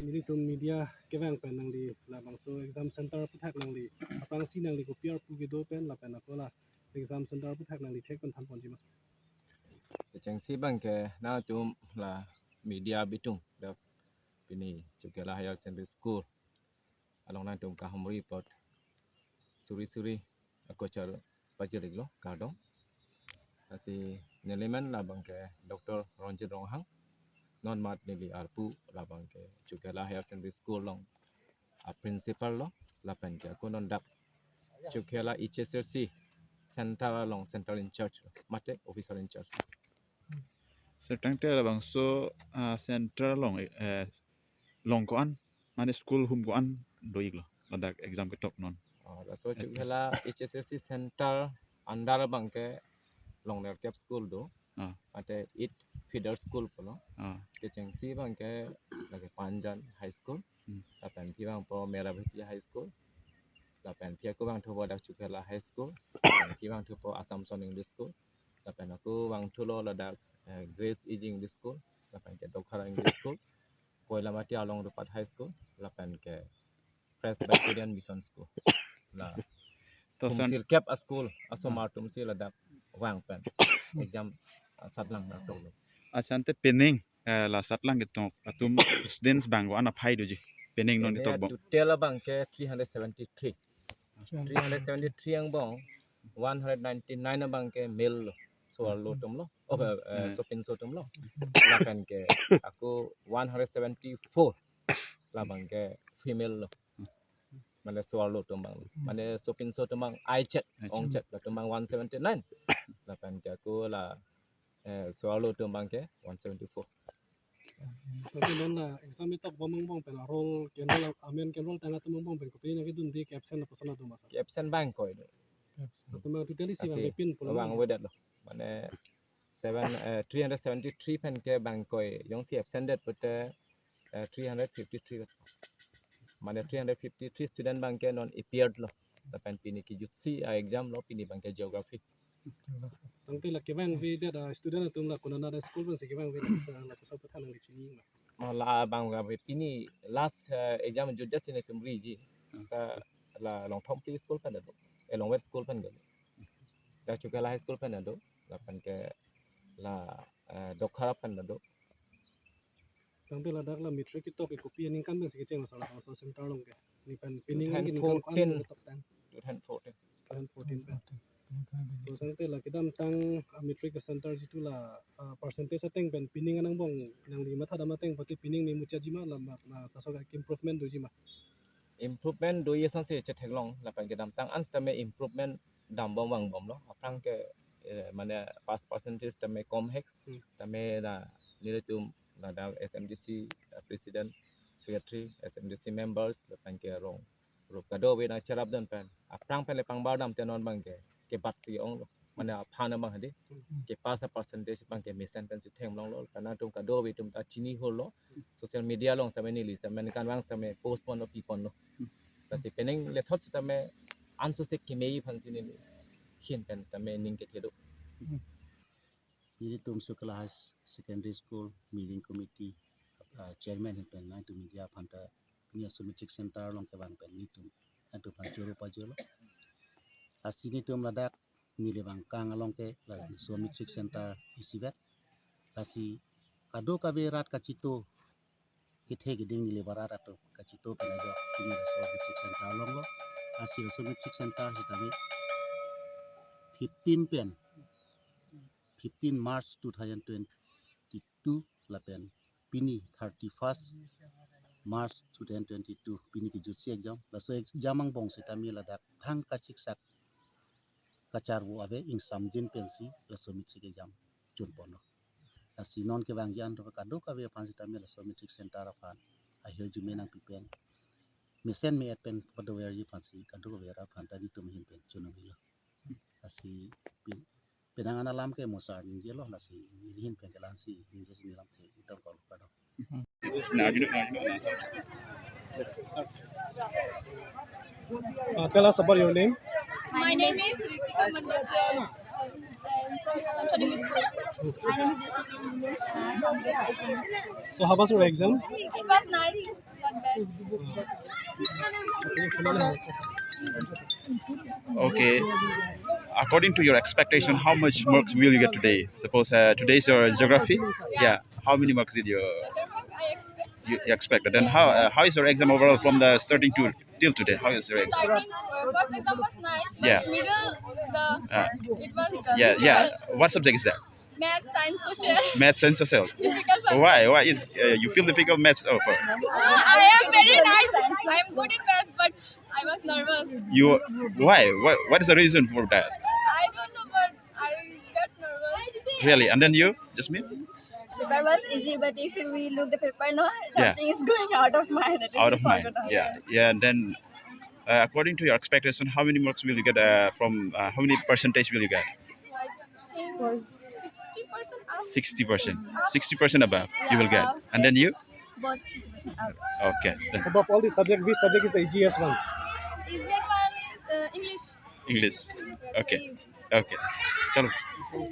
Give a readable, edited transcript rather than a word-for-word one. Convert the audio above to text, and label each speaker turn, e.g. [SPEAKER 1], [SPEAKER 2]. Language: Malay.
[SPEAKER 1] Ini tu media kevang pen nang di labang so exam center puthak nang di apang si nang di kopiar pu gitu pen la pen akola exam center puthak nang di thek pen tham pon jima
[SPEAKER 2] Cengsi bang ke na tu la media bitung dak pini Chokihola Higher Secondary School along na tu ka hum report suri aku car pajut lo kadong asi neleman la bang ke Dr. Ronjit Ronghang non mat nili arpu la bang ke Chokihola Higher Secondary School long a principal lo la pen ke aku non dak Chokihola HSLC Center in charge mate officer in charge
[SPEAKER 3] Sertang te bang so center long ko an mane school hum ko an doig lo ladak exam ke top non
[SPEAKER 2] so Chokihola HSLC Center andar bang ke long der cap school do ate it feeder school polo ke chengsi bang ke lage Panjan High School lapan pi bang po Merabeti High School lapan pi aku bang thu bodak Chokihola High School pi bang thu po Asatlang English School lapan aku bang thu lo ladak Grace English School lapan ke Chokihola English School Koila Mati along Rupat High School lapan ke Presbyterian Mission School la tumsil cap a school asomar tumsil ladak wang pen exam Asatlang na to
[SPEAKER 3] achante pening la Asatlang gitu atum students bang ko an aphai doji pening non di top bang
[SPEAKER 2] total bang ke 373 ang bang 199 bang ke male swallow tum lo sopin so tum lo lakan ke aku 174 la bang ke female lo mana swallow tum bang mana sopin so tum bang I chat ong chat la tum bang 179 lakan ke aku la swallow tum bang ke 174
[SPEAKER 1] tapi non la exam itu bomong bong pen roll kenol amen kenol tanga tu bong pen kopi nang itu di caption apa sana tu masa
[SPEAKER 2] caption bang ko itu
[SPEAKER 1] tu mah tu tadi sih bang pin pulang
[SPEAKER 2] bang wedat lo mana 373 pen ke bang ko yang si absented but 353 mana 353 student bang ke non appeared lo lapan pini ki jutsi exam lo pini bang ke geography
[SPEAKER 1] tangpi la kevang vi dia student tu la kuna na school pun si kevang vi la pasal petang nang di sini
[SPEAKER 2] la bang ga pini last exam judge sini tumri ji ka la long thom pri school pen do long west school pen ga da Chokihola high school pen do lapan ke la dokhara pen do
[SPEAKER 1] tangpi la dak la metric itu ke kopi ni kan ben si keceng masalah asal center long ke ni pen pining ni kan top 10 2014 so tangpi la kita tang metric center itu la percentage ateng pen pining anang bong nang di mata dama teng pati pining ni mucha jima la tasok improvement do jima
[SPEAKER 2] improvement do yesan se che thenglong lapan ke dam tang ans tame improvement dam bom wang bom lo aprang ke mana pass percentage tame kom hek tame la nilatum la da SMDC president secretary SMDC members lapan ke rong ro kado we na charap dan pen aprang pen le pang bar dam tenon bang ke bat si ong lo mana phana bang hadi ke pass percentage bang ke mesen pen si theng long lo kana tum kado we tum ta chini hol lo social media long tame ni li tame kan wang tame post pon lo pi pon lo kasi pening le thot tame anso se kimei phan sin ni hin pen tame ning ke thedo
[SPEAKER 4] ini tum Chokihola High Secondary School meeting committee chairman pen na tu media phanta ni sumit center long ke bang pen ni tum atu phan joro pajolo asini tum ladak ni le bang kang along ke la sumit center isibat kasi kado kaberat kacito kithe giding ni le barat ato kacito pen ajo ini sumit center long lo asi sumit center hitami 15 pen 15 March 2022 lapen pini 31st March 2022 pini ki jutsi exam la so jamang bong se tami la dak thang ka siksak kacar wo ave ing samjin pensi la so mitrik exam chun pono asi non ke bang jan ro ka do ka be pan se tami la so mitrik center afan a hil jume nang pipen mesen me pen podo wer ji pansi ka do be ra pan tadi tum hin pen chun bi asi penangan alam ke mosar ni lo nasi ni hin pengkelan si ni jesi ni lam te itor kol kado
[SPEAKER 3] No, you know answer.
[SPEAKER 1] Tell us about your name.
[SPEAKER 5] My name is Ritika Mandal. I'm from Asatlang school. My name is Asatlang and I'm from this exam.
[SPEAKER 1] So how was your exam?
[SPEAKER 5] It was nice, not bad.
[SPEAKER 3] Okay. According to your expectation, how much marks will you get today? Suppose today is your geography. Yeah. How many marks did you
[SPEAKER 5] I expect.
[SPEAKER 3] you expect? Then how is your exam overall from the starting to till today? How is your exam?
[SPEAKER 5] Starting, first exam was nice, but
[SPEAKER 3] Yeah.
[SPEAKER 5] middle, it was
[SPEAKER 3] Yeah.
[SPEAKER 5] difficult.
[SPEAKER 3] What subject is that?
[SPEAKER 5] Math, science, social.
[SPEAKER 3] Maths and social.
[SPEAKER 5] Difficult subject.
[SPEAKER 3] Why is you feel difficult maths? Oh, for
[SPEAKER 5] I am very nice. I am good in math, but I was nervous.
[SPEAKER 3] you? Why? What is the reason for that?
[SPEAKER 5] I don't know, but I got nervous.
[SPEAKER 3] Really? And then you, Jasmine?
[SPEAKER 6] The paper was easy, but if we look the paper now,
[SPEAKER 3] Yeah.
[SPEAKER 6] something is going out of mind.
[SPEAKER 3] Out of mind. Yeah. And then, according to your expectation, how many marks will you get from? How many percentage will you get?
[SPEAKER 5] I think 60% up.
[SPEAKER 3] 60%. 60% above you will get. And then you?
[SPEAKER 6] Both 60% out.
[SPEAKER 3] Okay. Then
[SPEAKER 1] Above all the subject, which subject is the easiest one?
[SPEAKER 5] Easier one is English.
[SPEAKER 3] English.
[SPEAKER 5] Yes,
[SPEAKER 3] Okay.
[SPEAKER 5] very easy.
[SPEAKER 3] Okay. Chalo.